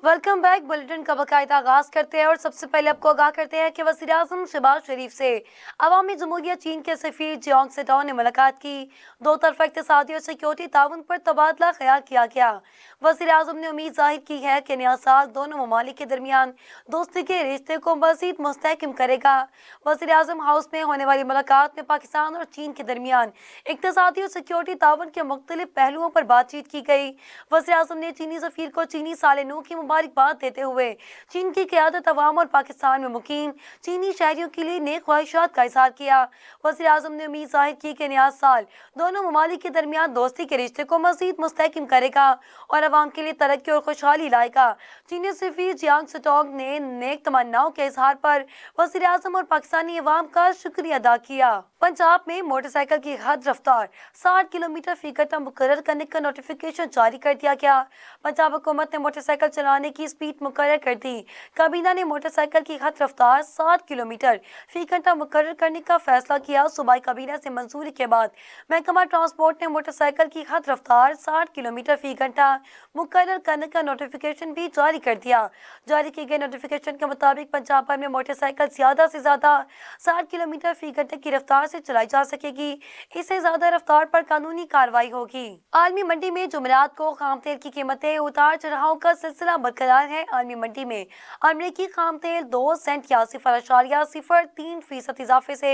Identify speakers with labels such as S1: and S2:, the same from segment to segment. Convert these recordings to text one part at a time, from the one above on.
S1: Welcome back. Bulletin का बाकायदा आगाज करते हैं और सबसे पहले आपको आगाह करते हैं कि वज़ीर-ए-आज़म शहबाज शरीफ से अवामी जमहूरियत चीन के सफीर जियांग सेटॉ ने मुलाकात की। दो तरफा इक़्तिसादी और सिक्योरिटी ताउन पर तबादला ख्याल किया गया। वज़ीर-ए-आज़म ने उम्मीद जाहिर की है कि नया साल दोनों ममालिक के दरमियान दोस्ती के रिश्ते को मज़ीद मुस्तहकम करेगा। वज़ीर-ए-आज़म हाउस में होने वाली मुलाकात में पाकिस्तान और चीन के दरमियान इक़्तिसादी और सिक्योरिटी ताउन के मुख्तलिफ पहलुओं पर बातचीत की गई। वज़ीर-ए-आज़म ने चीनी सफीर को चीनी साल नू की मुबारकबाद देते हुए चीन की क़यादत अवाम और पाकिस्तान में मुकीम चीनी शहरियों के लिए नेक ख्वाहिशात का इज़हार किया। वज़ीर-ए-आज़म ने उम्मीद जाहिर की कि नया साल दोनों ममालिक के दरमियान दोस्ती के रिश्ते को मज़ीद मुस्तहकम करेगा और अवाम के लिए तरक्की और खुशहाली लाएगा। चीनी सफीर जियांग सेटॉ ने नेक तमन्नाओं के इज़हार पर वज़ीर-ए-आज़म और पाकिस्तानी अवाम का शुक्रिया अदा किया। पंजाब में मोटरसाइकिल की हद रफ्तार 60 किलोमीटर फी घंटा मुकर्रर करने का नोटिफिकेशन जारी कर दिया गया। पंजाब हुकूमत ने मोटरसाइकिल चलाने की स्पीड मुकर्रर कर दी। काबीना ने मोटरसाइकिल की हद रफ्तार 60 किलोमीटर फी घंटा मुकर्रर करने का फैसला किया। सूबाई काबीना से मंजूरी के बाद महकमा ट्रांसपोर्ट ने मोटरसाइकिल की हद रफ्तार 60 किलोमीटर फी घंटा मुकर्रर करने का नोटिफिकेशन भी जारी कर दिया। जारी किए गए नोटिफिकेशन के मुताबिक पंजाब भर में मोटरसाइकिल ज्यादा से ज्यादा 60 किलोमीटर फी घंटे की रफ्तार से चलाई जा सकेगी। इससे ज्यादा रफ्तार पर कानूनी कार्रवाई होगी। आलमी मंडी में जुमेरात को खाम तेल की कीमतें उतार चढ़ाव का सिलसिला बरकरार है। आलमी मंडी में अमरीकी खाम तेल 2 सेंट या 0.03% इजाफे से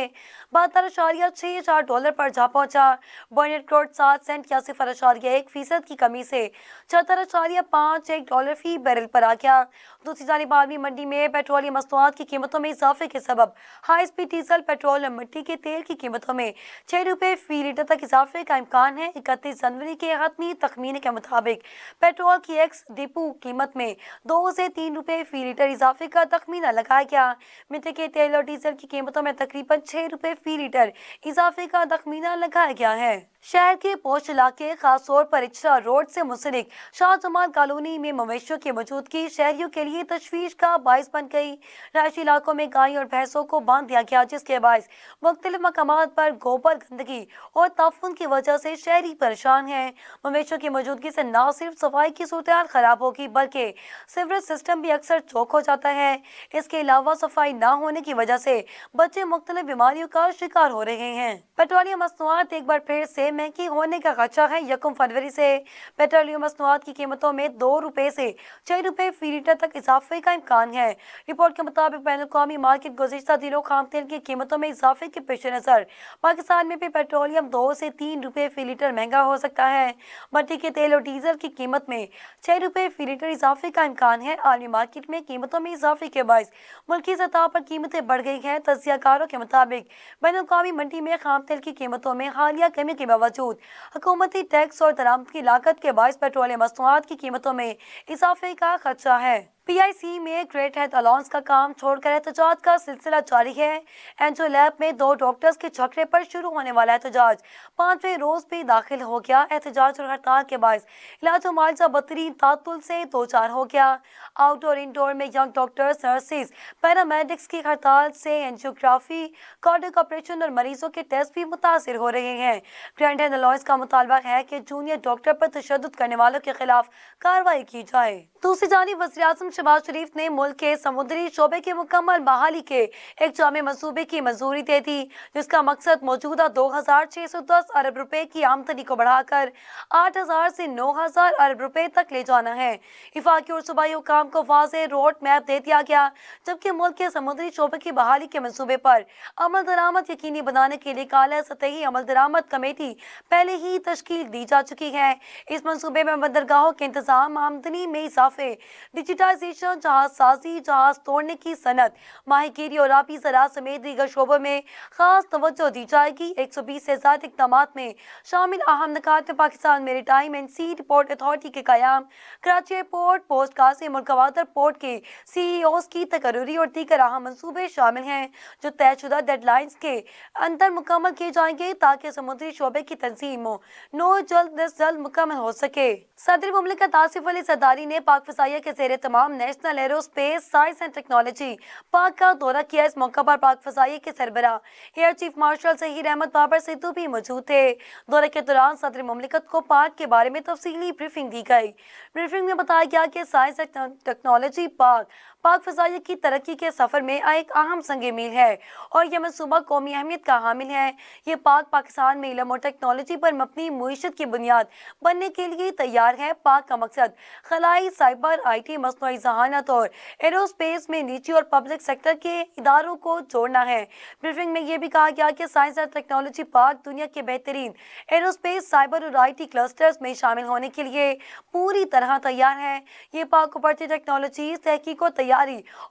S1: $72.64 पर जा पहुंचा। बॉयनेट क्रूड 7 सेंट या 0.1% की कमी से $74.51 फी बैरल पर आ गया। दूसरी जानिब आलमी मंडी में पेट्रोलियम मसनूआत की कीमतों में इजाफे के सबब हाई स्पीड डीजल, पेट्रोल और मिट्टी के तेल की कीमतों में ₹6 फी लीटर तक इजाफे का इम्कान है। 31 जनवरी के हतमी तखमीने के मुताबिक पेट्रोल की एक्स डिपो कीमत में ₹2 से ₹3 फी लीटर इजाफे का तखमीना लगाया गया। मिट्टी के तेल और डीजल की कीमतों में तकरीबन ₹6 फी लीटर इजाफे का तखमीना लगाया गया है। शहर के पोश इलाके खास तौर पर इचरा रोड से मुंसलिक शाहजमाल कॉलोनी में मवेशियों की मौजूदगी शहरियों के लिए तशवीश का बाइस बन गई। रहायशी इलाकों में गाय और भैंसों को बांध दिया गया, जिसके बायस मुख्तलिफ मकामात पर गोबर, गंदगी और ताफुन की वजह से शहरी परेशान हैं। मवेशियों की मौजूदगी से न सिर्फ सफाई की सूरत खराब होगी बल्कि सीवरेज सिस्टम भी अक्सर चौक हो जाता है। इसके अलावा सफाई न होने की वजह से बच्चे मुख्तलिफ बीमारियों का शिकार हो रहे हैं। पेट्रोलियम मसनूआत एक बार फिर से महंगी होने का खदशा है। 1 फरवरी से पेट्रोलियम मसनूआत की कीमतों में ₹2 से ₹6 फी लीटर तक इजाफे का इम्कान है। रिपोर्ट के मुताबिक बैनुल-अक़वामी मार्केट गुज़िश्ता दिनों खाम तेल की कीमतों में इजाफे के पेश नज़र पाकिस्तान में भी पेट्रोलियम ₹2 से ₹3 फी लीटर महंगा हो सकता है। मिट्टी के तेल और डीजल की कीमत में ₹6 फी लीटर इजाफे का इम्कान है। आलमी मार्केट में कीमतों में इजाफे के बायस मुल्की सतह पर कीमतें बढ़ गई हैं। तज्ज़ियाकारों के मुताबिक बैनुल-अक़वामी मंडी में खाम तेल की कीमतों में हालिया कमी के बावजूद हुकूमती टैक्स और दरामद की लागत के बायस पेट्रोलियम मसनूआत की कीमतों में इजाफे का खदशा है। PIC में ग्रेट हेल्थ अलाउंस का काम छोड़कर एहतजाज का सिलसिला जारी है। एनजीओ लैब में 2 डॉक्टर्स के झगड़े पर शुरू होने वाला एहतजाज 5वें रोज भी दाखिल हो गया। एहतजाज और हड़ताल के बायस इलाज और मुआवजा बदतरीन तातुल से दो चार हो गया। आउटडोर इंडोर में यंग डॉक्टर्स, नर्सिस, पैरामेडिक्स की हड़ताल से एंजियोग्राफी, कार्डियक ऑपरेशन और मरीजों के टेस्ट भी मुतासिर हो रहे हैं। ग्रेट हेल्थ अलाउंस का मुतालबा है कि जूनियर डॉक्टर पर तशद्दुद करने वालों के खिलाफ कार्रवाई की जाए। दूसरी जानिब वज़ीर-ए-आज़म शहबाज शरीफ ने मुल्क के समुद्री शोबे की मुकम्मल बहाली के एक जामे मंसूबे की मंजूरी दे दी, जिसका मकसद मौजूदा 2,610 अरब रुपए की आमदनी को बढ़ाकर 8,000 से 9,000 अरब रुपए तक ले जाना है। इफाकी और सूबाई हुकाम को वाज़ेह रोड मैप दे दिया गया, जबकि मुल्क के समुद्री शोबे की बहाली के मंसूबे पर अमल दरामद यकीनी बनाने के लिए काला सतही अमल दरामद कमेटी पहले ही तश्कील दी जा चुकी है। इस मंसूबे में बंदरगाहों के इंतजाम, आमदनी में इजाफे, डिजिटाइजेशन, जहाज साजी, जहाज तोड़ने की सनत, माहीगीरी और आबी ज़राअत समेत दीगर शोबों में खास तवज्जो दी जाएगी। 120 से ज्यादा इक़दामात में शामिल अहम निकात में Pakistan maritime and sea port authority के क़याम, कराची एयरपोर्ट, पोस्ट कासिम और गवादर पोर्ट के CEOs की तकर्री और दीगर अहम मंसूबे शामिल हैं, जो तयशुदा डेडलाइंस के अंदर मुकम्मल किए जाएंगे ताकि समुद्री शोबे की तंजीम जल्द अज जल्द मुकम्मल हो सके। सदर मुमलिकत आसिफ अली ज़रदारी ने पाक फ़िज़ाइया के ज़ेरे तमाम नाम national aerospace science and technology पाक का दौरा किया। इस मौका पर पाक फजाइया के सरबराह air chief marshal Zaheer Ahmed Babar Sidhu भी मौजूद थे। दौरे के दौरान सदर मुमलिकत को पाक के बारे में तफसीली ब्रीफिंग दी गई। ब्रीफिंग में बताया गया कि साइंस एंड टेक्नोलॉजी पाक फजाइया की तरक्की के सफर में एक अहम संग मील है और यह मनसूबा कौमी अहमियत का हामिल है। ये पाकिस्तान में इल्म और टेक्नोलॉजी पर मबनी मुईशत की बुनियाद बनने के लिए तैयार है। पाक का मकसद खलाई, साइबर, IT, मसनूई जहानत और एरोस्पेस में निजी और पब्लिक सेक्टर के इदारों को जोड़ना है। ब्रीफिंग में यह भी कहा गया कि साइंस और टेक्नोलॉजी पाक दुनिया के बेहतरीन एरोस्पेस, साइबर और IT क्लस्टर्स में शामिल होने के लिए पूरी तरह तैयार है। ये पाक उभरती टेक्नोलॉजी, तहकीक और तैयारी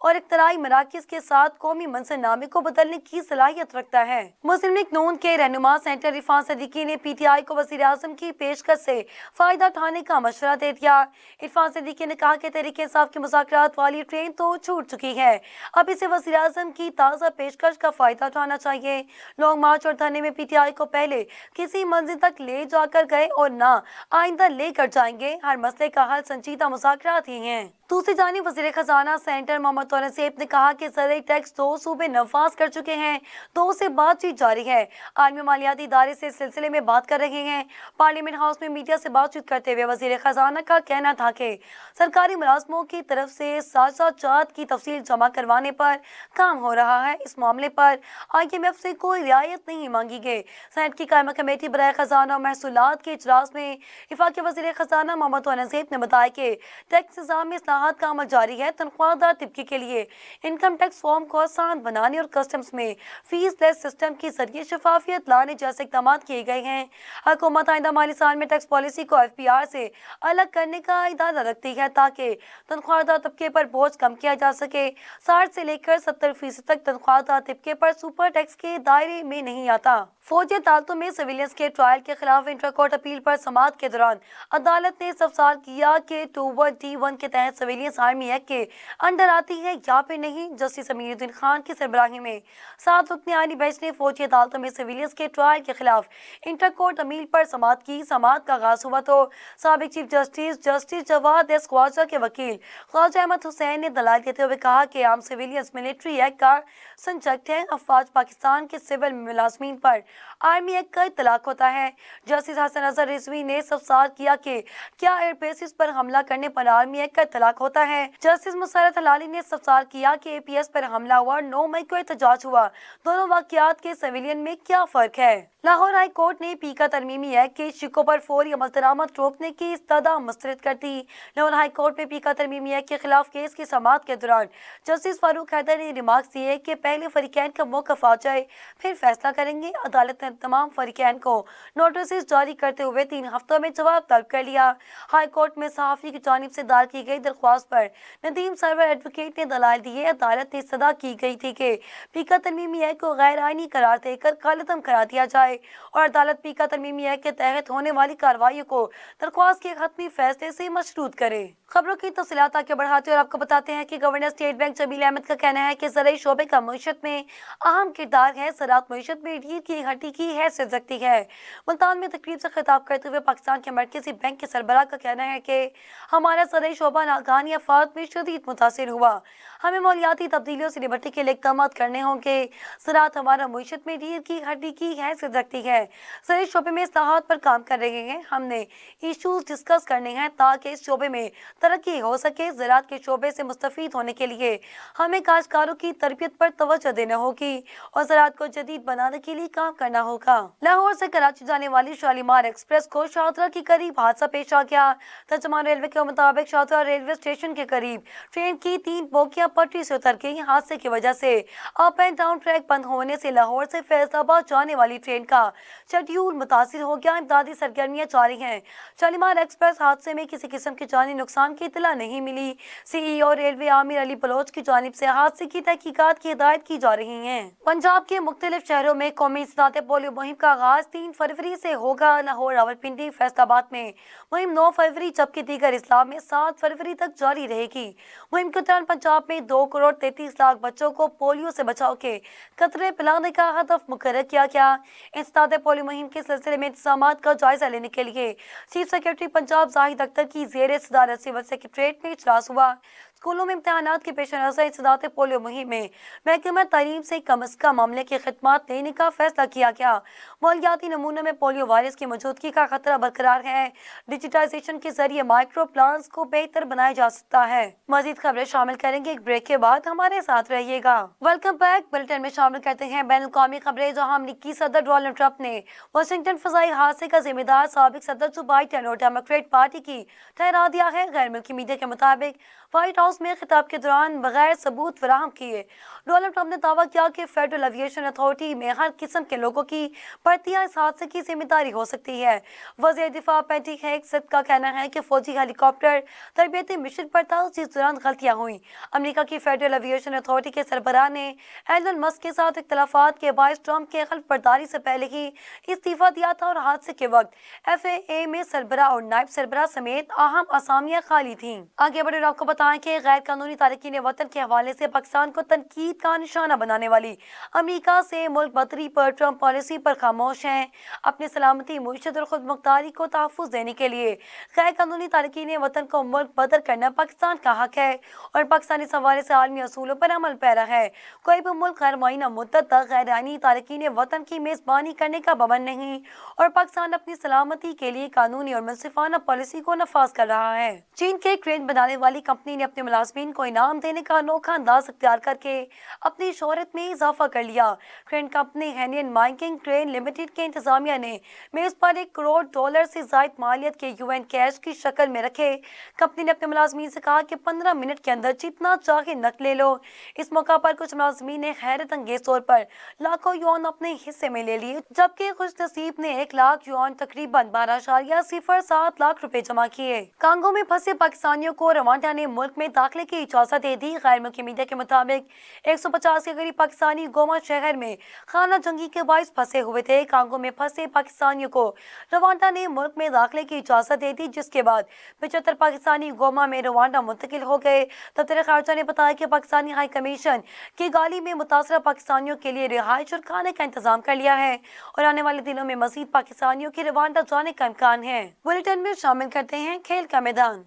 S1: और इख्तराई मराकज के साथ कौमी मंजरनामे को बदलने की सलाहियत रखता है। मुस्लिम लीग नून के रहनुमा सेनेटर इरफान सिद्दीकी ने PTI को वज़ीर आज़म की पेशकश से फायदा उठाने का मशवरा दे दिया। इरफान सिद्दीकी ने कहा कि तहरीक इंसाफ की मुज़ाकरात वाली ट्रेन तो छूट चुकी है, अब इसे वज़ीर आज़म की ताज़ा पेशकश का फायदा उठाना चाहिए। लॉन्ग मार्च और धरने में PTI को पहले किसी मंजिल तक ले जाकर गए और ना आइंदा लेकर जाएंगे। हर मसले का हल संजीदा मुज़ाकरात ही हैं। दूसरी जानिब वज़ीर खजाना सेनेटर मोहम्मद औरंगज़ेब ने कहा कि ज़राई टैक्स 2 सूबे नफाज कर चुके हैं, 2 से बातचीत जारी है। आलमी मालियाती इदारे से इस सिलसिले में बात कर रहे हैं। पार्लियामेंट हाउस में मीडिया से बातचीत करते हुए वज़ीर खजाना का कहना था कि सरकारी मुलाजमों की तरफ से साजात की तफसील जमा करवाने पर काम हो रहा है। इस मामले पर IMF से कोई रियायत नहीं मांगी गई। सेनेट की कायमा कमेटी बराए खजाना और महसूलात के इजलास में वफाकी वज़ीर खजाना मोहम्मद औरंगज़ेब ने बताया कि टैक्स निज़ाम में का अमल जारी है। तनख्वाहदार तबके के लिए इनकम टैक्स फॉर्म को आसान बनाने और कस्टम्स में फीस लेस सिस्टम के जरिए शफाफियत लाने जैसे इक़दाम किए गए हैं। हुकूमत आइंदा माली साल में टैक्स पॉलिसी को FPR से अलग करने का इरादा रखती है ताकि तनख्वाहदार तबके पर बोझ कम किया जा सके। 60 से लेकर 70% तक तनख्वाहदार तबके पर सुपर टैक्स के दायरे में नहीं आता। फौजी अदालतों में सिविलियंस के ट्रायल के खिलाफ इंटर कोर्ट अपील पर समाअत के दौरान अदालत ने इस्तफसार किया कि 21D1 के तहत सिविलियंस आर्मी एक्ट के अंडर आती है या फिर नहीं। जस्टिस अमीरुद्दीन खान की सरबराही में 7 रुकनी आईनी बेंच ने फौजी अदालतों में सिविलियंस के ट्रायल के खिलाफ इंटर कोर्ट अपील पर समाअत की। समाअत का आगाज हुआ तो साबिक chief justice Jawad S Khawaja के वकील ख्वाजा अहमद हुसैन ने दलाल देते हुए कहा कि आम सिविलियंस मिलिट्री एक्ट का संचक्ट है। अफवाज पाकिस्तान के सिविल मुलाजमीन पर आर्मी एक्ट का इतलाक होता है। जस्टिस हसन अजहर रिजवी ने इस्तफसार किया कि क्या एयर बेसिस पर हमला करने पर आर्मी एक्ट का इतलाक होता है। जस्टिस मुसरत हलाली ने इस्तफसार किया कि APS पर हमला हुआ 9 मई को एहतजाज हुआ, दोनों वाकयात के सिविलियन में क्या फर्क है। लाहौर हाई कोर्ट ने पीका तरमीमी एक्ट के शिकों पर फौरी अमल दरामद रोकने की इस्तदा मुस्तरद कर दी। लाहौर हाई कोर्ट में पीका तरमीमी एक्ट के खिलाफ केस की समाअत के दौरान जस्टिस फारूक हैदर ने रिमार्क्स दिए कि पहले फरीकैन का मौक़िफ़ आ जाए फिर फैसला करेंगे। अदालत ने तमाम फरीकैन को नोटिस जारी करते हुए 3 हफ्तों में जवाब तलब कर लिया। हाई कोर्ट में सहाफ़ी की जानिब से दायर की गई दरख्वास्त पर नदीम सरवर एडवोकेट ने दलाल दिए। अदालत ने सदा की गई थी कि पीका तरमीमी एक्ट को गैर आईनी करार देकर कालअदम करा दिया जाए और अदालत पीका तरमीमी एक्ट के तहत होने वाली कार्रवाई को दरख्वास्त के खत्मी फैसले से मशरूत करे। खबरों की तफसीलात आगे बढ़ाते और आपको बताते हैं कि governor state bank Jamil Ahmed का कहना है कि ज़राई शोबे का मईशत में अहम किरदार है। ज़राअत मईशत में रीढ़ की हड्डी की हैसियत रखती है। मुल्तान में तकरीब से खिताब करते हुए पाकिस्तान के मरकजी बैंक के सरबराह का कहना है कि हमारा ज़राई शोबा नाकानी आफात में शदीद मुतासिर हुआ। हमें मौलियाती तब्दीलियों से निपटने के लिए इक़दाम करने होंगे। ज़राअत हमारा मईशत में रीढ़ की हड्डी की हैसियत रखती है। ज़राई शोबे में इस्लाहात पर काम कर रहे हैं। हमने इशूज़ डिस्कस करने हैं ताकि इस शोबे में तरक्की हो सके। ज़राअत के शोबे से मुस्तफ़ीद होने के लिए हमें काश्तकारों की तरबियत पर तवज्जो देना होगी और ज़राअत को जदीद बनाने के लिए काम करना होगा। लाहौर से कराची जाने वाली शालीमार एक्सप्रेस को शाहदरा के करीब हादसा पेश आ गया। तर्जुमान रेलवे के मुताबिक शाहदरा रेलवे स्टेशन के करीब ट्रेन की 3 बोगियां पटरी से उतर गई। हादसे की वजह से अप एंड डाउन ट्रैक बंद होने से लाहौर से फैसलाबाद जाने वाली ट्रेन का शेड्यूल मुतासिर हो गया। इमदादी सरगर्मियां जारी हैं। शालीमार एक्सप्रेस हादसे में किसी किस्म के जानी नुकसान की इतला नहीं मिली। CEO रेलवे आमिर अली बलोच की जानिब से हादसे की तहकीकात की हिदायत की जा रही है। पंजाब के मुख्तलिफ शहरों में कौमी इंसदाद पोलियो मुहिम का आगाज 3 फरवरी से होगा। लाहौर, रावलपिंडी, फैसलाबाद में मुहिम 9 फरवरी जबकि दीगर इस्लाम में 7 फरवरी तक जारी रहेगी। मुहिम के दौरान पंजाब में 2 करोड़ 33 लाख बच्चों को पोलियो से बचाव के कतरे पिलाने का हदफ मुकर्रर किया गया। इंसदाद पोलियो मुहिम के सिलसिले में इंतजामात का जायजा लेने के लिए चीफ सेक्रेटरी पंजाब जाहिद अख्तर की ज़ेर सदारत सिविल सेक्रेटरीट में इजलास हुआ। स्कूलों में इम्तहानात के पेश नज़र इंसदाद पोलियो मुहिम में महकमा तालीम से कम अज़ कम मामले की खिदमत देने का फैसला किया गया। मालियाती नमूनों में पोलियो वायरस की मौजूदगी का खतरा बरकरार है। डिजिटाइजेशन के जरिए माइक्रो प्लान्स को बेहतर बनाया जा सकता है। मजीद खबरें शामिल करेंगे एक ब्रेक के बाद, हमारे साथ रहिएगा। Welcome back. बुलेटिन में शामिल करते हैं बैन अवी खबरें, जहाँ अमरीकी सदर डोनाल्ड ट्रंप ने वाशिंगटन फजाई हादसे का जिम्मेदार साबिक सदर जो बाइडेन और डेमोक्रेट पार्टी की ठहरा दिया है। गैर मुल्की मीडिया के मुताबिक व्हाइट हाउस में खिताब के दौरान बगैर सबूत फराहम किए डोनाल्ड ट्रंप ने दावा किया कि फेडरल एविएशन अथॉरिटी में हर किस्म के लोगों की भर्तियां इस हादसे की जिम्मेदारी हो सकती है। वज़ीर दिफा पैटी हेगसेथ का कहना है कि फौजी हेलीकॉप्टर तरबियती मिशन पर था, जिस दौरान गलतियां हुई। अमेरिका की फेडरल एविएशन अथॉरिटी के सरबराह ने एलन मस्क के साथ इख्तलाफात के बायस ट्रंप के खिल्फ बर्दारी से पहले ही इस्तीफा दिया था और हादसे के वक्त FAA में सरबराह और नायब सरबराह समेत अहम असामियां खाली थीं। आगे बढ़े आपको बताएं कि गैर कानूनी तारकीन वतन के हवाले से पाकिस्तान को तनकीद का निशाना बनाने वाली अमेरिका से मुल्क बदरी पर ट्रंप पॉलिसी पर खामोश हैं। अपनी सलामती, मुईशत और खुद मुख्तारी को तहफ़्फ़ुज़ देने के लिए गैर कानूनी तारकीन वतन को मुल्क बदर करना पाकिस्तान का हक है और पाकिस्तान इस हवाले से आलमी असूलों पर अमल पैरा है। कोई भी मुल्क गैर मुअय्यना मुद्दत तक गैर आईनी तारकीन वतन की मेज़बानी करने का पाबंद नहीं और पाकिस्तान अपनी सलामती के लिए कानूनी और मुनसिफाना पॉलिसी को नफाज कर रहा है। चीन के क्रेन बनाने वाली कंपनी ने अपने मुलाजमीन को इनाम देने का अनोखा अंदाज इख्तियार करके अपनी शोहरत में इजाफा कर लिया। Crane company Henan mining crane limited के इंतजामिया ने मेज पर $1 करोड़ से जायद मालियत के UN कैश की शक्ल में रखे। कंपनी ने अपने मुलाजमीन से कहा कि 15 मिनट के अंदर जितना चाहे नकद ले लो। इस मौका पर कुछ मुलाजमीन ने हैरत अंगेज तौर पर लाखों युआन अपने हिस्से में ले लिए, जबकि खुश नसीब ने 1 लाख युआन तकरीबन 12.07 लाख रुपए जमा किए। कांगो में फंसे पाकिस्तानियों को रवांडा ने मुल्क में दाखिले की इजाजत दे दी। गैर मुल्की मीडिया के मुताबिक 150 के करीब पाकिस्तानी गोमा शहर में खाना जंगी के बाइस फंसे हुए थे। कांगो में फंसे पाकिस्तानियों को रवांडा ने मुल्क में दाखिले की इजाजत दे दी, जिसके बाद 75 पाकिस्तानी गोमा में रवांडा मुंतकिल हो गए। दफ्तर खारजा ने बताया कि पाकिस्तानी हाई कमीशन की गाली में मुतासरा पाकिस्तानियों के लिए रिहाइश और खाने का इंतजाम कर लिया है और आने वाले दिनों में मजीद पाकिस्तानियों के रवांडा जाने का इम्कान है। बुलेटिन में शामिल करते हैं खेल का मैदान।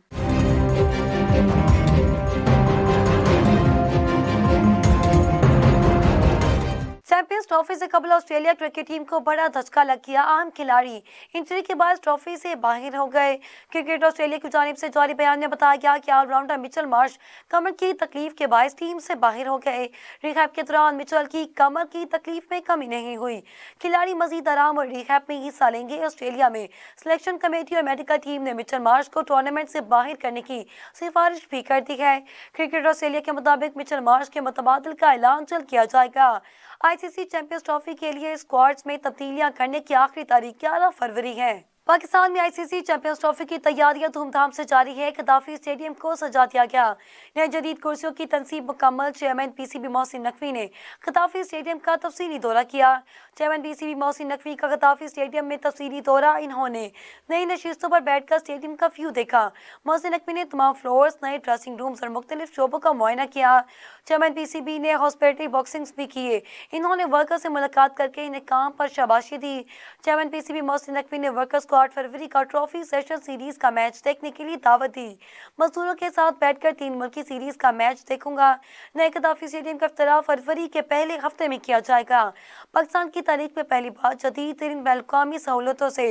S1: चैंपियंस ट्रॉफी से कबल ऑस्ट्रेलिया क्रिकेट टीम को बड़ा धचका लग गया। अहम खिलाड़ी इंजरी के बाद ट्रॉफी से बाहर हो गए। क्रिकेट ऑस्ट्रेलिया की जानिब से जारी बयान में बताया गया कि ऑलराउंडर मिचेल मार्श कमर की तकलीफ के बायस टीम से बाहर हो गए। रिहैब के दौरान मिचेल की कमर की तकलीफ में कमी नहीं हुई। खिलाड़ी मजीद आराम और रिहैब में हिस्सा लेंगे। ऑस्ट्रेलिया में सिलेक्शन कमेटी और मेडिकल टीम ने मिचेल मार्श को टूर्नामेंट से बाहर करने की सिफारिश भी कर दी है। क्रिकेट ऑस्ट्रेलिया के मुताबिक मिचेल मार्श के मुतबादल का ऐलान जल्द किया जाएगा। ICC चैंपियंस ट्रॉफी के लिए स्क्वाड्स में तब्दीलियां करने की आखिरी तारीख 11 फरवरी है। पाकिस्तान में ICC चैंपियंस ट्रॉफी की तैयारियां धूमधाम से जारी है। गद्दाफी स्टेडियम को सजा दिया गया। नए जदीद कुर्सियों की तनसीब मुकम्मल। चेयरमैन PCB मोहसिन नकवी ने गद्दाफी स्टेडियम का तफसीली दौरा किया। चेयरमैन PCB मोहसिन नकवी का गद्दाफी स्टेडियम में तफसीली दौरा। इन्होंने नई नशिस्तों पर बैठकर स्टेडियम का व्यू देखा। मोहसिन नकवी ने तमाम फ्लोर्स, नए ड्रेसिंग रूम्स और मुख्तलिफ शोबों का मुआयना किया। चेयरमैन PCB ने हॉस्पिटल बॉक्सिंग्स भी किए। इन्होंने वर्कर्स से मुलाकात करके इन्हें काम पर शाबाशी दी। चेयरमैन PCB मोहसिन नकवी ने वर्कर्स को 8 फरवरी का ट्रॉफी सेशन सीरीज का मैच देखने के लिए दावत दी। मजदूरों के साथ बैठकर 3 मुल्की सीरीज का मैच देखूंगा। नए गद्दाफी स्टेडियम का इफ्तिताह फरवरी के पहले हफ्ते में किया जाएगा। पाकिस्तान की तारीख में पहली बार जदीद तरीन बैनुल-अक़वामी सहूलतों से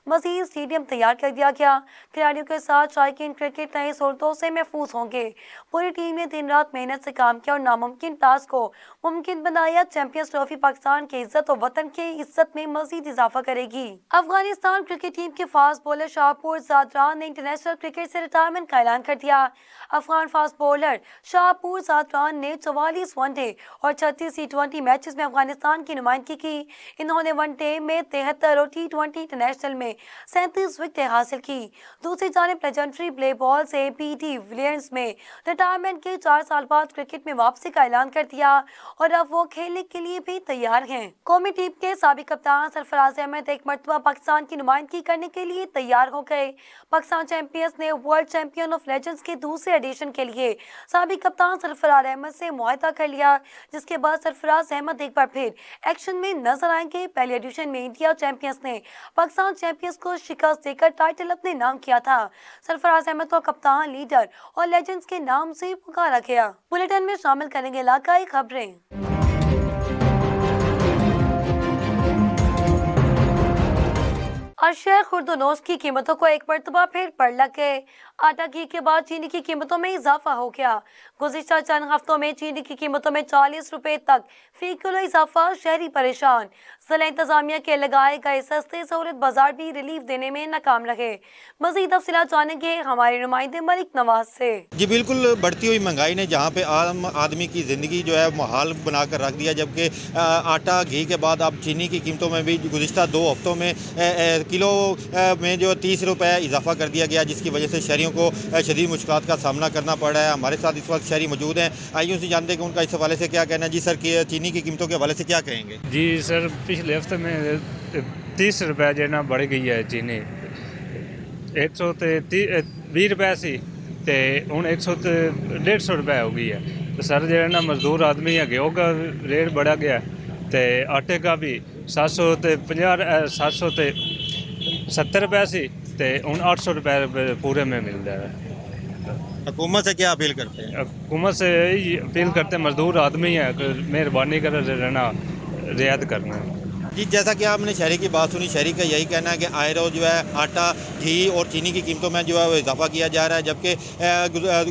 S1: मजीद स्टेडियम तैयार कर दिया गया। खिलाड़ियों के साथ शायकीन क्रिकेट नई सहूलतों से महफूज होंगे। पूरी टीम ने दिन रात मेहनत से काम किया और नामुमकिन टास्क को मुमकिन बनाया। चैंपियंस ट्रॉफी पाकिस्तान की इज्जत और वतन की इज्जत में मजीद इजाफा करेगी। अफगानिस्तान क्रिकेट टीम के फास्ट बॉलर शाहपुर ज़ादरान ने इंटरनेशनल क्रिकेट से रिटायरमेंट का ऐलान कर दिया। अफगान फास्ट बॉलर शाहपुर ज़ादरान ने 44 वनडे और 36 T20 मैचेस में अफगानिस्तान की नुमाइंदगी की। इन्होंने वनडे में 73 और T20 इंटरनेशनल में 37 विकेटें हासिल की। दूसरी जानिब लेजेंडरी प्ले बॉल से PD विलियम्स में रिटायरमेंट के 4 साल बाद क्रिकेट में वापसी का ऐलान कर दिया और अब वो खेलने के लिए भी तैयार हैं। कौमी टीम के साबिक कप्तान सरफराज अहमद एक मरतबा पाकिस्तान की नुमाइंदगी کرنے کے لیے تیار ہو گئے۔ پاکستان چیمپئنز نے ورلڈ چیمپئن آف لیجنڈز کے دوسرے ایڈیشن کے لیے سابق کپتان سرفراز احمد سے معاہدہ کر لیا، جس کے بعد سرفراز احمد ایک بار پھر ایکشن میں نظر آئیں گے۔ پہلے ایڈیشن میں انڈیا چیمپئنز نے پاکستان چیمپئنز کو شکست دے کر ٹائٹل اپنے نام کیا تھا۔ سرفراز احمد کو کپتان، لیڈر اور لیجنڈز کے نام سے پکارا گیا۔ بلیٹن میں شامل کریں گے علاقائی خبریں۔ اشیاء خرد و نوش کی قیمتوں کو ایک مرتبہ پھر پڑ لگ گئے۔ آٹا گھی کے بعد چینی کی قیمتوں میں اضافہ ہو گیا۔ گزشتہ چند ہفتوں میں چینی کی قیمتوں میں 40 روپے تک فی کلو اضافہ، شہری پریشان۔ ضلع انتظامیہ کے لگائے گئے سستے سہولت بازار بھی ریلیف دینے میں ناکام رہے۔ مزید تفصیلات جانیں گے ہمارے نمائندے ملک نواز سے۔
S2: جی بالکل، بڑھتی ہوئی مہنگائی نے جہاں پہ عام آدمی کی زندگی جو ہے محال بنا کر رکھ دیا، جبکہ آٹا گھی کے بعد اب چینی کی قیمتوں میں بھی گزشتہ 2 ہفتوں میں کلو میں جو 30 روپے اضافہ کر دیا گیا، جس کی وجہ سے شہریوں کو شدید مشکلات کا سامنا کرنا پڑ رہا ہے۔ ہمارے ساتھ اس وقت شہری موجود ہیں، آئیے ان سے جانتے ہیں کہ ان کا اس حوالے سے کیا کہنا ہے۔ جی سر، چینی کی قیمتوں کے حوالے سے کیا کہیں گے؟
S3: جی سر، پچھلے ہفتے میں 30 روپے جو ہے نا بڑھ گئی ہے چینی۔ 120 روپے سی تے ہوں 150 روپے ہو گئی ہے۔ تو سر جو ہے نا مزدور آدمی ہے، گیہوں کا ریٹ بڑھا گیا تے آٹے کا بھی 770 روپے سی تے ہوں 800 روپے پورے میں مل رہا ہے۔
S2: حکومت سے کیا اپیل کرتے ہیں؟
S3: حکومت سے یہی اپیل کرتے ہیں، مزدور آدمی ہے کہ مہربانی کر رہنا رعایت کرنا ہے۔
S2: جی جیسا کہ آپ نے شہری کی بات سنی، شہری کا یہی کہنا ہے کہ آئے روز جو ہے آٹا، گھی اور چینی کی قیمتوں میں جو ہے وہ اضافہ کیا جا رہا ہے، جبکہ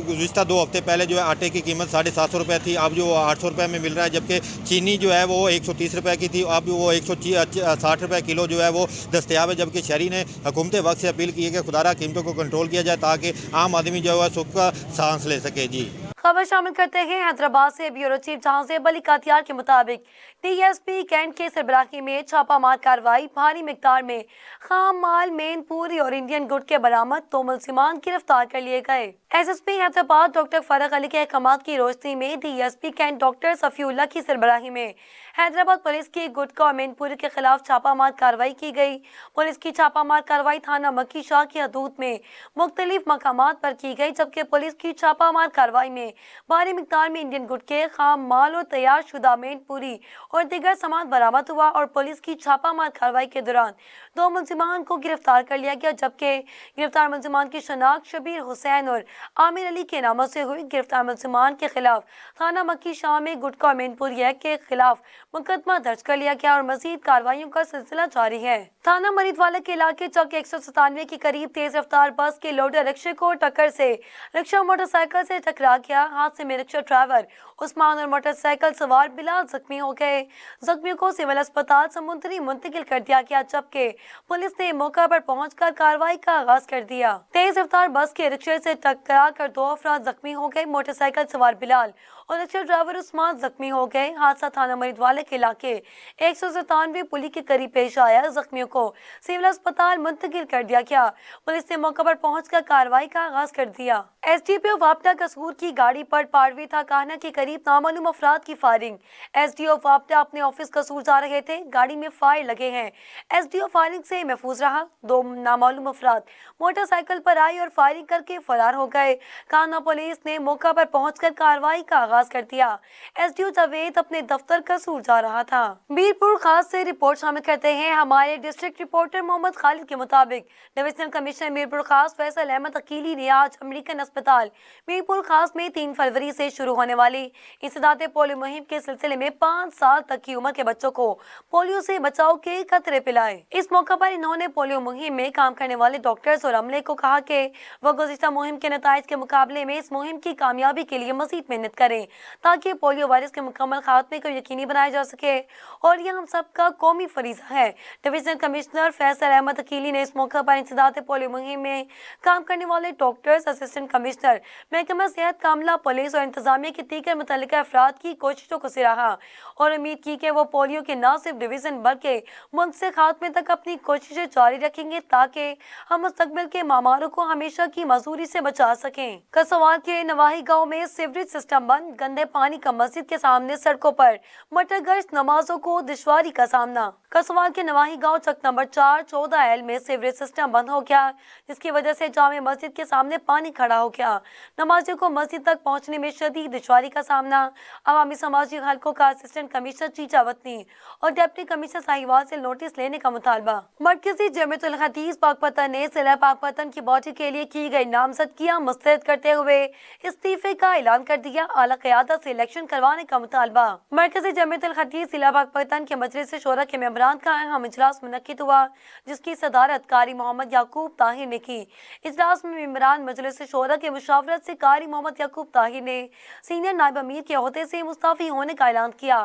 S2: گزشتہ 2 ہفتے پہلے جو ہے آٹے کی قیمت 750 روپے تھی، اب جو 800 روپے میں مل رہا ہے، جبکہ چینی جو ہے وہ 130 روپے کی تھی، اب وہ 160 روپے کلو جو ہے وہ دستیاب ہے۔ جبکہ شہری نے حکومت وقت سے اپیل کی ہے کہ خدا را قیمتوں کو کنٹرول کیا جائے تاکہ عام آدمی جو ہے سکھ کا سانس لے سکے۔ جی
S1: خبر شامل کرتے ہیں حیدرآباد سے۔ بیورو چیف جہاں زیب علی کاتیار کے مطابق ڈی ایس پی کینٹ کے سربراہی میں چھاپہ مار کارروائی، بھاری مقدار میں خام مال، مین پوری اور انڈین گڈ کے برآمد، 2 ملزمان گرفتار کر لیے گئے۔ S S P Hyderabad doctor Farrukh Ali کے احکامات کی روشنی میں D S P cantt doctor Safiullah کی سربراہی میں حیدرآباد پولیس کی گٹکا اور مین پوری کے خلاف چھاپہ مار کارروائی کی گئی۔ پولیس کی چھاپہ مار کارروائی تھانہ مکی شاہ کی حدود میں مختلف مقامات پر کی گئی، جبکہ پولیس کی چھاپہ مار کارروائی میں بھاری مقدار میں انڈین گڈ کے خام مال اور تیار شدہ مین پوری اور دیگر سامان برآمد ہوا، اور پولیس کی چھاپہ مار کارروائی کے دوران 2 ملزمان کو گرفتار کر لیا گیا، جبکہ گرفتار ملزمان کی شناخت شبیر حسین اور عامر علی کے ناموں سے ہوئی۔ گرفتار ملزمان کے خلاف تھانہ مکی شاہ میں گٹکا اور مین پوری ایکٹ کے خلاف مقدمہ درج کر لیا گیا اور مزید کارروائیوں کا سلسلہ جاری ہے۔ تھانہ مرید والے کے علاقے چوک 197 کے قریب تیز رفتار بس کے لوڈر رکشے کو ٹکر سے رکشہ موٹر سائیکل سے ٹکرا گیا۔ حادثے میں رکشہ ڈرائیور عثمان اور موٹر سائیکل سوار بلال زخمی ہو گئے۔ زخمیوں کو سول اسپتال سمندری منتقل کر دیا گیا، جبکہ پولیس نے موقع پر پہنچ کر کارروائی کا آغاز کر دیا۔ تیز رفتار بس کے رکشے سے ٹکرا کر 2 افراد زخمی ہو گئے۔ موٹر سائیکل سوار بلال اور رکشہ ڈرائیور عثمان زخمی ہو گئے۔ حادثہ تھانہ مرید والے کے علاقے 197 پلی کے قریب پیش آیا۔ زخمیوں کو سول اسپتال منتقل کر دیا گیا۔ پولیس نے موقع پر پہنچ کر کارروائی کا آغاز کر دیا۔ ایس ڈی پی او وابڈا قصور کی گاڑی پر پاروی تھا کہانہ کے قریب نامعلوم افراد کی فائرنگ۔ ایس ڈی او وابڈا اپنے آفس قصور جا رہے تھے، گاڑی میں فائر لگے ہیں۔ ایس ڈی او فائرنگ سے محفوظ رہا۔ 2 نامعلوم افراد موٹر سائیکل پر آئے اور فائرنگ کر کے فرار ہو گئے۔ کہانہ پولیس نے موقع پر پہنچ کر کارروائی کا آغاز کر دیا۔ ایس ڈی او جاوید اپنے دفتر قصور جا رہا تھا۔ میرپور خاص سے رپورٹ شامل کرتے ہیں ہمارے ڈسٹرکٹ رپورٹر محمد خالد کے مطابق ڈویژنل کمشنر میرپور خاص فیصل احمد عقیلی نے آج امریکن اسپتال میرپور خاص میں 3 فروری سے شروع ہونے والی انسداد پولیو مہم کے سلسلے میں 5 سال تک کی عمر کے بچوں کو پولیو سے بچاؤ کے قطرے پلائے۔ اس موقع پر انہوں نے پولیو مہم میں کام کرنے والے ڈاکٹرز اور عملے کو کہا کہ وہ گزشتہ مہم کے نتائج کے مقابلے میں اس مہم کی کامیابی کے لیے مزید محنت کریں تاکہ پولیو وائرس کے مکمل خاتمے کو یقینی بنایا جا سکے، اور یہ ہم سب کا قومی فریضہ ہے۔ ڈویژنل کمشنر فیصل احمد عقیلی نے اس موقع پر انسداد پولیو مہم میں کام کرنے والے ڈاکٹرز، اسسٹنٹ کمشنر محکمہ صحت کاملہ अमला, पुलिस और इंतजामिया के दीगर मुतल्लिका अफराद की कोशिशों को सराहा और उम्मीद की कि वो पोलियो के न सिर्फ डिवीज़न बल्कि मुल्क से खात्मे तक अपनी कोशिशें जारी रखेंगे ताकि हम मुस्तकबिल के मामारों को हमेशा की मजदूरी से बचा सकें। कसवाल के नवाही गाँव में सीवरेज सिस्टम बंद, गंदे पानी का मस्जिद के सामने सड़कों पर मटरगश्त नमाजों को दुश्वारी का सामना। कसवाल के नवाही गाँव चक नंबर 4 14L में सीवरेज सिस्टम बंद हो गया, जिसकी वजह से जामे मस्जिद के सामने पानी खड़ा हो गया। नमाजियों को मस्जिद तक पहुंचने में शदीद दुश्वारी का सामना। अवामी समाजी हलकों का असिस्टेंट कमिश्नर चीचा वतनी और डिप्टी कमिश्नर साहिवाल से नोटिस लेने का मुतालबा। मरकजी जमीयतुल हदीस पाकपतन ने जिला पाकपतन की बॉडी के लिए की गई नामजदगियां मुस्तरद करते हुए इस्तीफे का ऐलान कर दिया। आला क़यादत से इलेक्शन करवाने का मुतालबा। मरकजी जमीयतुल हदीस जिला पाकपतन के मजलिस शोरा के मेंबरान का अहम इजलास मुनक्किद हुआ, जिसकी सदारत कारी मोहम्मद याकूब ताहिर ने की। इजलास में मेंबरान मजलिस शोरा के मुशावरत से कारी मोहम्मद याकूब ताहिर ने सीनियर नायब अमीर के ओहदे से मुस्तफी होने का ऐलान किया।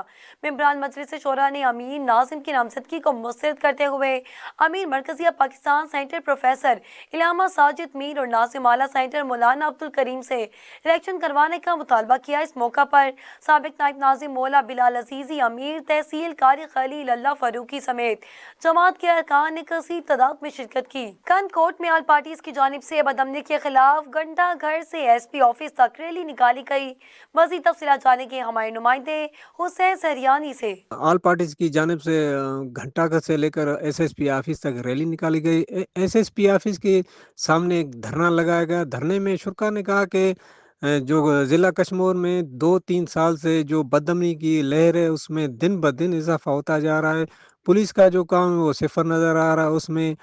S1: मेंबरान मजलिस शोरा ने अमीर नाजिम की नामजदगी को मुस्तरद करते हुए अमीर मरकजिया पाकिस्तान सेंटर प्रोफेसर इलामा साजिद मीर और नाजिम आला सेंटर मौलाना अब्दुल करीम से इलेक्शन करवाने का मुतालबा किया। इस मौका पर साबिक नायब नाजिम मौला बिलाल अजीजी, अमीर तहसील कारी खलील अल्लाह फारूकी समेत जमात के अरकान ने कसीर तादाद में शिरकत की। कनकोट में ऑल पार्टीज की जानिब से बदअमनी के खिलाफ घंटा घर से SP ऑफिस तक रैली निकाली गई। मज़ीद तफसीलात जानेंगे हमारे नुमाइंदे हुसैन सहरियानी से।
S4: ऑल पार्टीज की जानिब से घंटाघर से लेकर SSP ऑफिस तक रैली निकाली गई। SSP ऑफिस के सामने एक धरना लगाया गया। धरने में शुरा ने कहा कि जो ज़िला कश्मीर में 2-3 साल से जो बदअमनी की लहर है उसमें दिन ब दिन इजाफा होता जा रहा है। पुलिस का जो काम है वो सिफर नज़र आ रहा है, उसमें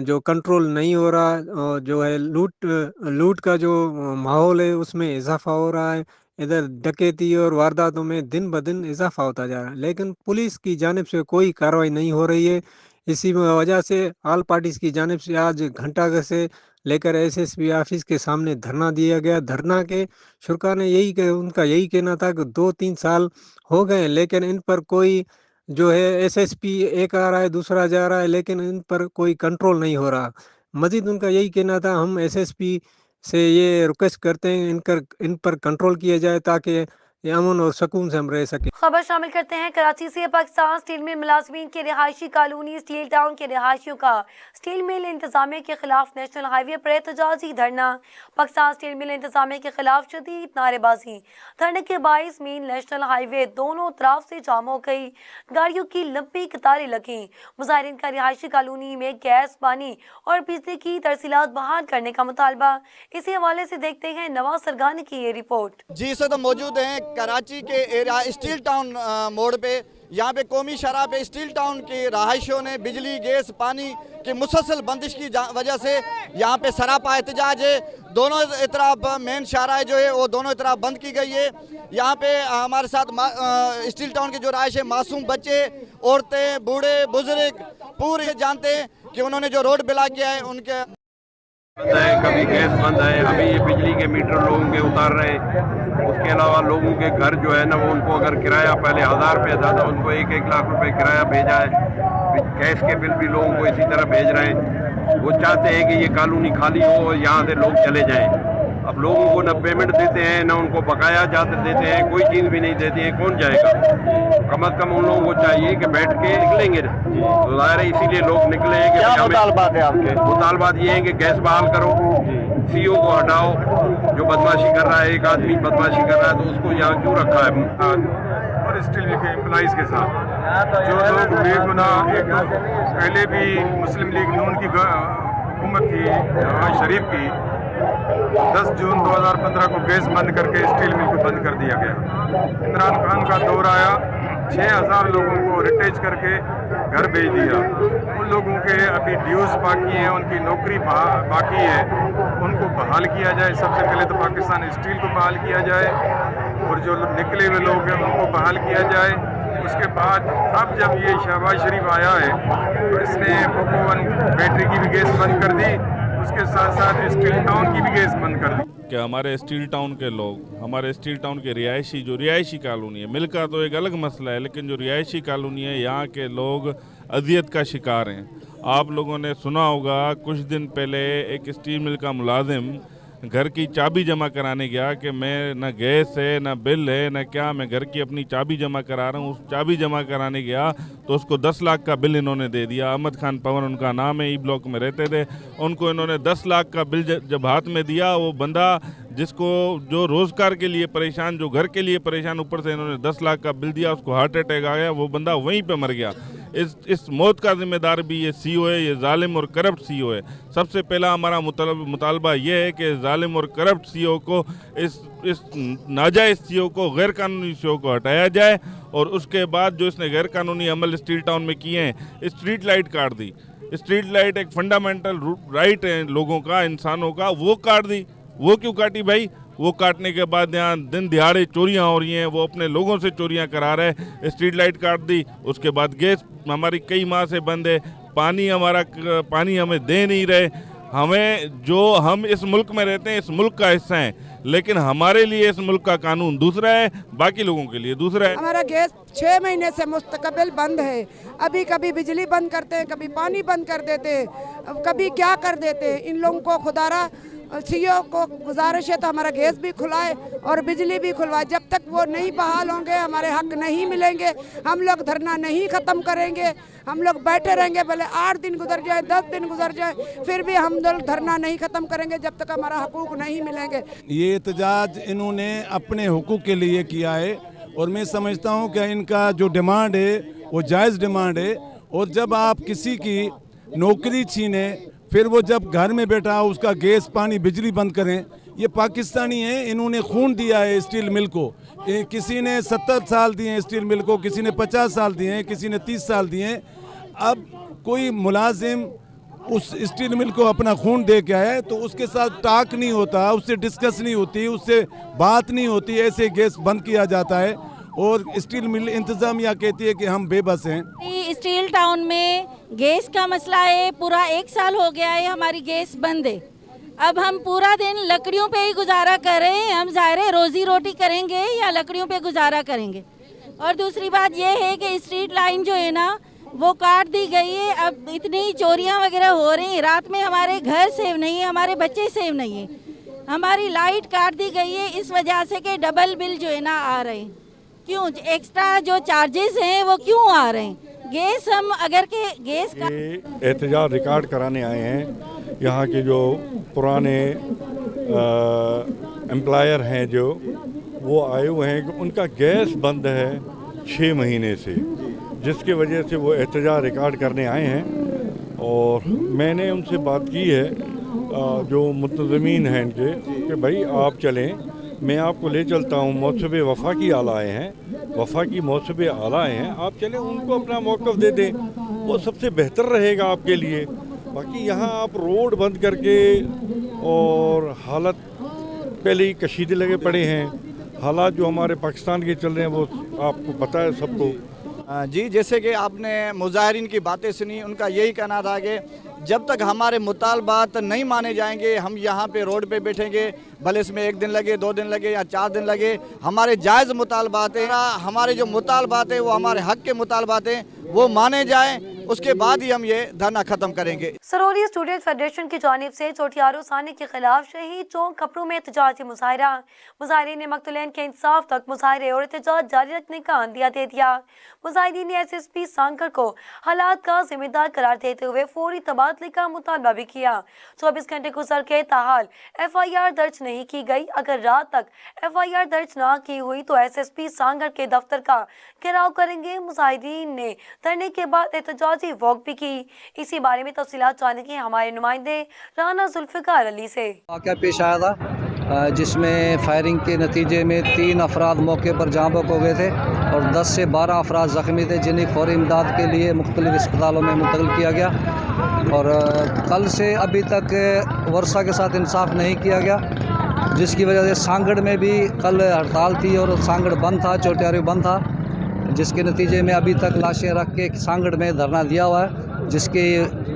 S4: जो कंट्रोल नहीं हो रहा, और जो है लूट का जो माहौल है उसमें इजाफा हो रहा है। इधर डकैती और वारदातों में दिन ब दिन इजाफा होता जा रहा है, लेकिन पुलिस की जानिब से कोई कार्रवाई नहीं हो रही है। इसी वजह से ऑल पार्टीज की जानिब से आज घंटाघर से लेकर SSP ऑफिस के सामने धरना दिया गया। धरना के शुरा ने उनका यही कहना था कि 2-3 साल हो गए, लेकिन इन पर कोई जो है SSP एक आ रहा है, दूसरा जा रहा है, लेकिन इन पर कोई कंट्रोल नहीं हो रहा। मजीद उनका यही कहना था, हम SSP से ये रिक्वेस्ट करते हैं इन पर कंट्रोल किया जाए ताकि ये अमन और सुकून से हम रह सकें।
S1: खबर शामिल करते हैं कराची से। पाकिस्तान स्टील मिल मुलाजमीन के रिहायशी कॉलोनी स्टील टाउन के रिहायशियों का स्टील मिल इंतजामिया के खिलाफ नेशनल हाईवे पर एहतजाजी धरना। पाकिस्तान स्टील मिल इंतजामिया के खिलाफ शदीद नारेबाजी। धरने के 22 मील नेशनल हाईवे दोनों तरफ से जाम हो गई, गाड़ियों की लंबी कतारें लगी। मुजाहिरीन का रिहायशी कॉलोनी में गैस, पानी और बिजली की तरसीलात बहाल करने का मुतालबा। इसी हवाले से देखते हैं नवाज सरगानी की ये रिपोर्ट।
S5: जी इस वक्त मौजूद हैं कराची के एरिया स्टील टाउन मोड़ पे। यहाँ पे कौमी शराह पे स्टील टाउन के रहायशियों ने बिजली, गैस, पानी की मुसलसल बंदिश की वजह से यहाँ पे सरापा एहतजाज है। दोनों तरफ मेन शाहराह जो है वो दोनों तरफ बंद की गई है। यहाँ पे हमारे साथ स्टील टाउन के जो रहायश है, मासूम बच्चे, औरतें, बूढ़े, बुजुर्ग पूरे जानते हैं कि उन्होंने जो रोड ब्लॉक किया है उनके
S6: बंद है, कभी गैस बंद है, अभी ये बिजली के मीटर लोगों के उतार रहे हैं। उसके अलावा लोगों के घर जो है ना वो उनको अगर किराया पहले 1000 रुपये था तो उनको 1-1 लाख रुपए किराया भेजा है। गैस के बिल भी लोगों को इसी तरह भेज रहे हैं। वो चाहते हैं कि ये कॉलोनी खाली हो और यहाँ से लोग चले जाएं। अब लोगों को न पेमेंट देते हैं, न उनको बकाया जाते देते हैं, कोई चीज़ भी नहीं देती है, कौन जाएगा। कम अज़ कम उन लोगों को चाहिए कि बैठ के निकलेंगे तो ज़ाहिर है इसीलिए लोग निकले हैं कि
S5: क्या मुतालबात है आपके?
S6: मुतालबात ये है कि गैस बहाल करो, CO को हटाओ, जो बदमाशी कर रहा है, एक आदमी बदमाशी कर रहा है तो उसको यहाँ क्यों रखा है।
S7: और स्टील के एम्प्लॉइज़ के साथ जो लोग बेगुनाह, एक तो पहले भी मुस्लिम लीग नून की हुकूमत थी नवाज शरीफ की, 10 जून 2015 को गैस बंद करके स्टील मिल को बंद कर दिया गया। इमरान खान का दौर आया, 6000 लोगों को रिटेच करके घर भेज दिया। उन लोगों के अभी ड्यूज़ बाकी हैं, उनकी नौकरी बाकी है, उनको बहाल किया जाए। सबसे पहले तो पाकिस्तान स्टील को बहाल किया जाए और जो निकले हुए लोग हैं उनको बहाल किया जाए। उसके बाद अब जब ये शहबाज शरीफ आया है तो इसने कोकोवन बैटरी की भी गैस बंद कर दी, उसके साथ साथ स्टील टाउन की भी गैस बंद कर दी।
S8: कि हमारे स्टील टाउन के लोग, हमारे स्टील टाउन के रिहायशी कॉलोनी है, मिल का तो एक अलग मसला है, लेकिन जो रिहायशी कॉलोनी है यहाँ के लोग अजियत का शिकार हैं। आप लोगों ने सुना होगा कुछ दिन पहले एक स्टील मिल का मुलाजिम घर की चाबी जमा कराने गया कि मैं न गैस है न बिल है न क्या, मैं घर की अपनी चाबी जमा करा रहा हूँ। उस चाबी जमा कराने गया तो उसको 10 लाख का बिल इन्होंने दे दिया। अहमद खान पवन उनका नाम है, ई ब्लॉक में रहते थे। उनको इन्होंने 10 लाख का बिल जब हाथ में दिया, वो बंदा जिसको जो रोज़गार के लिए परेशान, जो घर के लिए परेशान, ऊपर से इन्होंने 10 लाख का बिल दिया, उसको हार्ट अटैक आ गया, वो बंदा वहीं पे मर गया। इस मौत का जिम्मेदार भी ये सीईओ है, ये जालिम और करप्ट सीईओ है। सबसे पहला हमारा मुतालबा ये है कि जालिम और करप्ट सीईओ को, इस नाजायज़ सीईओ को, गैर कानूनी सीईओ को हटाया जाए, और उसके बाद जो इसने गैर कानूनी अमल स्टील टाउन में किए हैं, स्ट्रीट लाइट काट दी। स्ट्रीट लाइट एक फंडामेंटल राइट है लोगों का, इंसानों का, वो काट दी। वो क्यों काटी भाई? वो काटने के बाद यहाँ दिन दिहाड़े चोरियाँ हो रही हैं, वो अपने लोगों से चोरियाँ करा रहे हैं। स्ट्रीट लाइट काट दी, उसके बाद गैस हमारी कई माह से बंद है, पानी हमें दे नहीं रहे। हम इस मुल्क में रहते हैं, इस मुल्क का हिस्सा हैं, लेकिन हमारे लिए इस मुल्क का कानून दूसरा है, बाकी लोगों के लिए दूसरा है।
S9: हमारा गैस 6 महीने से मुस्तकबिल बंद है। अभी कभी बिजली बंद करते हैं, कभी पानी बंद कर देते हैं, कभी क्या कर देते हैं। इन लोगों को खुदारा सीईओ को गुजारिश है तो हमारा गैस भी खुलाए और बिजली भी खुलवाए। जब तक वो नहीं बहाल होंगे, हमारे हक नहीं मिलेंगे, हम लोग धरना नहीं ख़त्म करेंगे। हम लोग बैठे रहेंगे, भले 8 दिन गुजर जाए, 10 दिन गुजर जाए, फिर भी हम लोग धरना नहीं ख़त्म करेंगे जब तक हमारा हकूक़ नहीं मिलेंगे।
S10: ये एहतजाज इन्होंने अपने हुकूक के लिए किया है, और मैं समझता हूँ कि इनका जो डिमांड है वो जायज़ डिमांड है। और जब आप किसी की नौकरी छीने, फिर वो जब घर में बैठा उसका गैस पानी बिजली बंद करें, ये पाकिस्तानी है। इन्होंने खून दिया है स्टील मिल को। किसी ने 70 साल दिए हैं स्टील मिल को, किसी ने 50 साल दिए हैं, किसी ने 30 साल दिए हैं। अब कोई मुलाजिम उस स्टील मिल को अपना खून दे के आया तो उसके साथ टाक नहीं होता, उससे डिस्कस नहीं होती, उससे बात नहीं होती, ऐसे गैस बंद किया जाता है। और स्टील मिल इंतजामिया कहती है कि हम बेबस हैं।
S11: स्टील टाउन में गैस का मसला है, पूरा 1 साल हो गया है हमारी गैस बंद है। अब हम पूरा दिन लकड़ियों पे ही गुजारा कर रहे हैं। हम ज़ाहिर है रोज़ी रोटी करेंगे या लकड़ियों पे गुजारा करेंगे। और दूसरी बात ये है कि स्ट्रीट लाइन जो है ना वो काट दी गई है। अब इतनी चोरियां वगैरह हो रही हैं, रात में हमारे घर सेव नहीं है, हमारे बच्चे सेव नहीं है। हमारी लाइट काट दी गई है इस वजह से कि डबल बिल जो है ना आ रहे हैं। क्यों एक्स्ट्रा जो चार्जेस हैं वो क्यों आ रहे हैं? गैस हम अगर के गैस का
S12: एहतजाज रिकॉर्ड कराने आए हैं। यहाँ के जो पुराने एम्प्लॉयर हैं जो वो आए हुए हैं कि उनका गैस बंद है 6 महीने से, जिसकी वजह से वो एहतजाज रिकॉर्ड करने आए हैं। और मैंने उनसे बात की है जो मुतज़मीन हैं इनके कि भाई आप चलें, मैं आपको ले चलता हूँ। मौसबे वफाकी आला आए हैं, वफाकी मौसबे आला आए हैं, आप चलें उनको अपना मौक़िफ़ दे दें, वो सबसे बेहतर रहेगा आपके लिए। बाकी यहाँ आप रोड बंद करके, और हालत पहले ही कशीदे लगे पड़े हैं। हालात जो हमारे पाकिस्तान के चल रहे हैं वो आपको पता है सबको।
S5: जी, जैसे कि आपने मुजाहिरीन की बातें सुनी, उनका यही कहना था कि जब तक हमारे मुतालबात नहीं माने जाएंगे हम यहाँ पे रोड पे बैठेंगे, भले इसमें 1 दिन लगे, 2 दिन लगे या 4 दिन लगे। हमारे जायज़ मुतालबात हैं, हमारे जो मुतालबात हैं वो हमारे हक के मुतालबात हैं, वो माने जाएं, उसके बाद ही हम ये धरना ख़त्म करेंगे।
S1: सरोली स्टूडेंट फेडरेशन की जानिब से चोटियारो सानी के खिलाफ शहीद चौक कपड़ों में एहतजाजी मुजाहरा। मुजाहिरीन ने मकतूलैन के इंसाफ तक मुजाहरे और एहतजाज जारी रखने का अंदिया दे दिया। मुजाहिरीन ने SSP सांकर को हालात का जिम्मेदार करार देते हुए फौरी तबादले का मुतालबा भी किया। 24 घंटे गुजर के ताहाल FIR दर्ज नहीं की गई। अगर रात तक FIR दर्ज ना की हुई तो SSP सांगर के दफ्तर का घेराव करेंगे। मुजाहिरीन ने धरने के बाद एहतजाजी वॉक भी की। इसी बारे में तफसीलात जानने के हमारे नुमाइंदे राना जुल्फिकार अली से।
S13: वाक़या पेश आया था जिसमें फायरिंग के नतीजे में 3 अफराद मौके पर जाँ बहक हो गए थे और 10 से 12 अफराद ज़ख्मी थे, जिन्हें फौरी इमदाद के लिए मुख्तलिफ अस्पतालों में मुंतकिल किया गया। और कल से अभी तक वर्षा के साथ इंसाफ नहीं किया गया, जिसकी वजह से सांगड़ में भी कल हड़ताल थी और सांगड़ बंद था, चोटियारो बंद था, जिसके नतीजे में अभी तक लाशें रख के सांगड़ में धरना दिया हुआ है। जिसके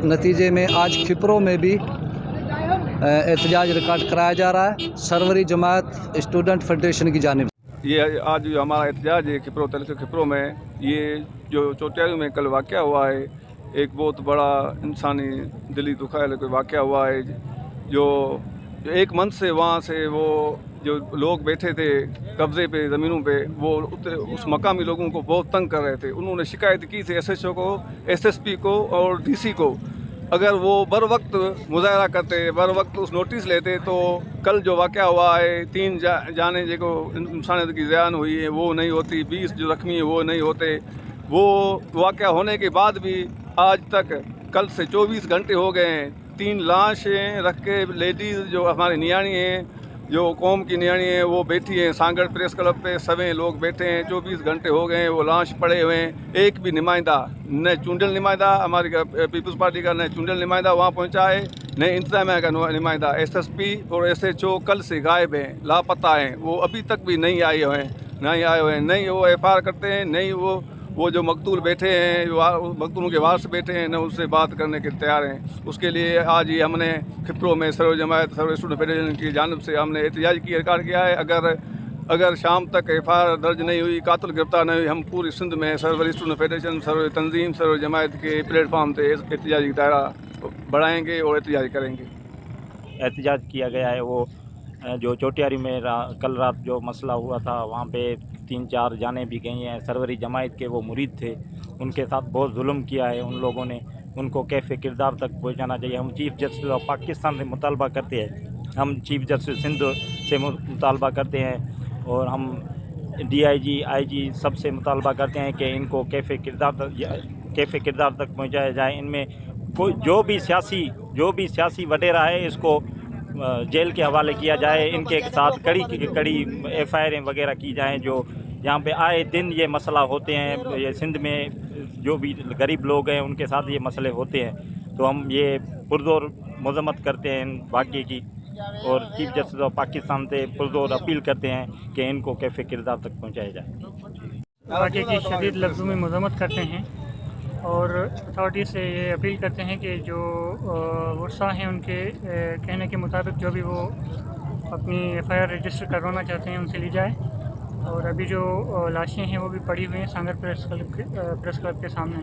S13: नतीजे में आज खिपरों में भी एहतजाज रिकॉर्ड कराया जा रहा है सरवरी जमात स्टूडेंट फेडरेशन की जानिब।
S14: ये आज जो हमारा एहतजाज है खिपरों तहसील खिपरों में, ये जो चोटियारो में कल वाक़या हुआ है, एक बहुत बड़ा इंसानी दिली दुखाइल कोई वाक़या हुआ है। जो जो 1 मंथ से वहाँ से वो जो लोग बैठे थे कब्ज़े पे ज़मीनों पे, वो उस मकामी लोगों को बहुत तंग कर रहे थे। उन्होंने शिकायत की थी SHO को, SSP को और DC को। अगर वो बर वक्त मुजाहरा करते, बर वक्त उस नोटिस लेते, तो कल जो वाक़या हुआ है 3 जाने जो इंसानियत की ज़यान हुई है वो नहीं होती, 20 जो ज़ख्मी है वो नहीं होते। वो वाक़या होने के बाद भी आज तक, कल से 24 घंटे हो गए हैं, 3 लाशें रख के लेडीज़ जो हमारी नियाणी हैं, जो कौम की नियाणी है, वो बैठी हैं सांगड़ प्रेस क्लब पे, सभी लोग बैठे हैं, 24 घंटे हो गए हैं, वो लाश पड़े हुए हैं। एक भी नुमाइंदा, न चुंडल नुमाइंदा हमारी पीपल्स पार्टी का, न चुंडल नुमाइंदा वहाँ पहुँचा है, न इंतजामिया का नुमाइंदा। SSP और SHO कल से गायब हैं, लापता हैं, वो अभी तक भी नहीं आए हुए हैं, नहीं वो FIR करते हैं, नहीं वो जो मकतूल बैठे हैं, जो मकतूलों के वारस बैठे हैं, न उससे बात करने के तैयार हैं। उसके लिए आज ही हमने खिप्रो में सर्व जमायत सर्व स्टूडेंट फेडरेशन की जानिब से हमने एहतजाज की रिकॉर्ड किया है। अगर शाम तक FIR दर्ज नहीं हुई, कातिल गिरफ्तार नहीं हुई, हम पूरी सिंध में सर्व स्टूडेंट फेडरेशन, सर्व तंजीम, सर्व जमायत के प्लेटफार्म से एहतजाजी दायरा बढ़ाएंगे और एहतजाज करेंगे।
S15: एहतजाज किया गया है वो जो चोटियारी में कल रात जो मसला हुआ था, वहाँ पे 3-4 जानें भी गई हैं। सरवरी जमायत के वो मुरीद थे, उनके साथ बहुत जुल्म किया है उन लोगों ने, उनको कैफ़े किरदार तक पहुँचाना चाहिए। हम चीफ़ जस्टिस ऑफ पाकिस्तान से मुतालबा करते हैं, हम चीफ़ जस्टिस सिंध से मुतालबा करते हैं, और हम DIG IG सबसे मुतालबा करते हैं कि इनको कैफ़े किरदार तक पहुँचाया जाए। इनमें कोई जो भी सियासी वडेरा है, इसको जेल के हवाले किया जाए। इनके साथ कड़ी FIR वगैरह की जाएं। जो यहाँ पे आए दिन ये मसला होते हैं, ये सिंध में जो भी गरीब लोग हैं उनके साथ ये मसले होते हैं, तो हम ये पुरजोर मजम्मत करते हैं वाक़े की, और चीफ जस्टिस ऑफ पाकिस्तान से पुरजोर अपील करते हैं कि इनको कैफ़े किरदार तक पहुँचाया जाए।
S16: वाक़े की शदीद लफ्ज़ों में मजम्मत करते हैं और अथॉरिटी से ये अपील करते हैं कि जो वर्षा हैं उनके कहने के मुताबिक जो भी वो अपनी FIR रजिस्टर करवाना चाहते हैं उनसे ली जाए। और अभी जो लाशें हैं वो भी पड़ी हुई हैं सांगर प्रेस क्लब के सामने,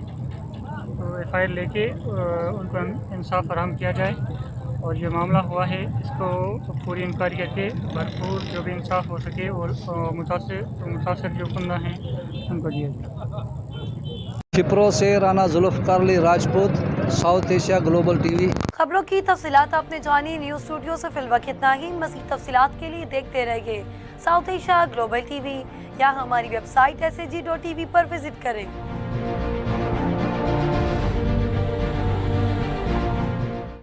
S16: तो FIR लेके उनको इंसाफ फराहम किया जाए, और ये मामला हुआ है इसको पूरी इंक्वायरी करके भरपूर जो भी इंसाफ हो सके और मुतासर जो कुंदा हैं उनको दिया जाए।
S13: खिप्रो से Rana Zulfiqar Ali Rajput, South Asia Global TV।
S1: खबरों की तफसीलात आपने जानी। न्यूज़ स्टूडियो से फिल वक्त इतना ही। मज़ीद तफसीलात के लिए देखते रहिए साउथ एशिया ग्लोबल TV या हमारी वेबसाइट SAG.TV पर विजिट करें।